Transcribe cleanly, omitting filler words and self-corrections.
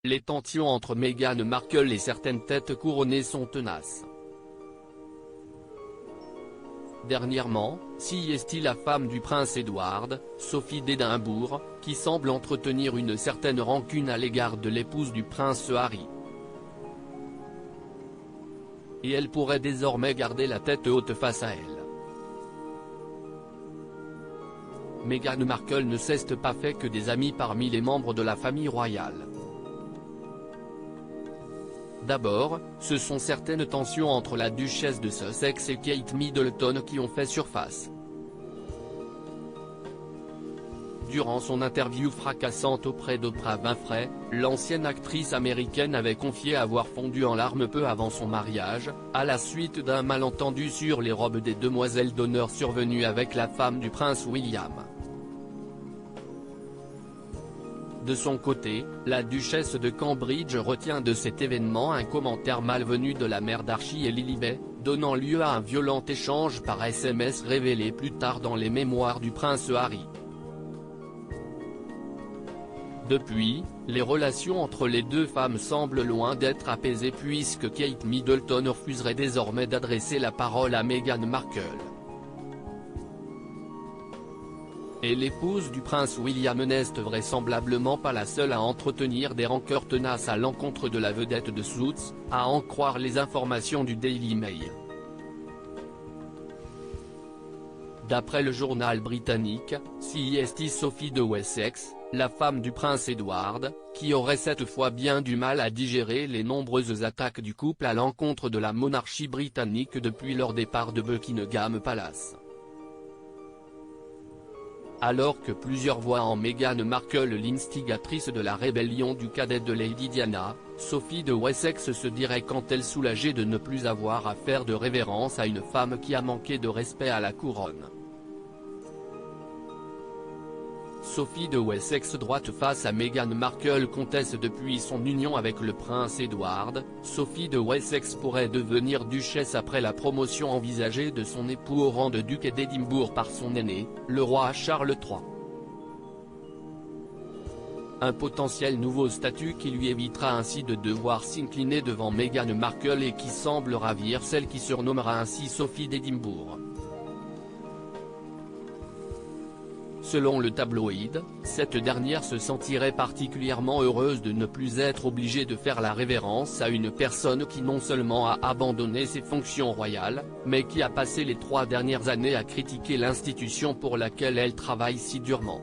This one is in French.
les tensions entre Meghan Markle et certaines têtes couronnées sont tenaces. Dernièrement, c'est la femme du prince Édouard, Sophie d'Édimbourg, qui semble entretenir une certaine rancune à l'égard de l'épouse du prince Harry. Et elle pourrait désormais garder la tête haute face à elle. Meghan Markle ne s'est pas fait que des amis parmi les membres de la famille royale. D'abord, ce sont certaines tensions entre la duchesse de Sussex et Kate Middleton qui ont fait surface. Durant son interview fracassante auprès d'Oprah Winfrey, l'ancienne actrice américaine avait confié avoir fondu en larmes peu avant son mariage, à la suite d'un malentendu sur les robes des demoiselles d'honneur survenu avec la femme du prince William. De son côté, la duchesse de Cambridge retient de cet événement un commentaire malvenu de la mère d'Archie et Lilibet, donnant lieu à un violent échange par SMS révélé plus tard dans les mémoires du prince Harry. Depuis, les relations entre les deux femmes semblent loin d'être apaisées puisque Kate Middleton refuserait désormais d'adresser la parole à Meghan Markle. Et l'épouse du prince William n'est vraisemblablement pas la seule à entretenir des rancœurs tenaces à l'encontre de la vedette de Suits, à en croire les informations du Daily Mail. D'après le journal britannique, c'est Sophie de Wessex, la femme du prince Édouard, qui aurait cette fois bien du mal à digérer les nombreuses attaques du couple à l'encontre de la monarchie britannique depuis leur départ de Buckingham Palace. Alors que plusieurs voient en Meghan Markle l'instigatrice de la rébellion du cadet de Lady Diana, Sophie de Wessex se dirait quand elle soulagée de ne plus avoir à faire de révérence à une femme qui a manqué de respect à la couronne. Sophie de Wessex droite face à Meghan Markle comtesse depuis son union avec le prince Édouard, Sophie de Wessex pourrait devenir duchesse après la promotion envisagée de son époux au rang de duc d'Édimbourg par son aîné, le roi Charles III. Un potentiel nouveau statut qui lui évitera ainsi de devoir s'incliner devant Meghan Markle et qui semble ravir celle qui surnommera ainsi Sophie d'Édimbourg. Selon le tabloïd, cette dernière se sentirait particulièrement heureuse de ne plus être obligée de faire la révérence à une personne qui non seulement a abandonné ses fonctions royales, mais qui a passé les 3 dernières années à critiquer l'institution pour laquelle elle travaille si durement.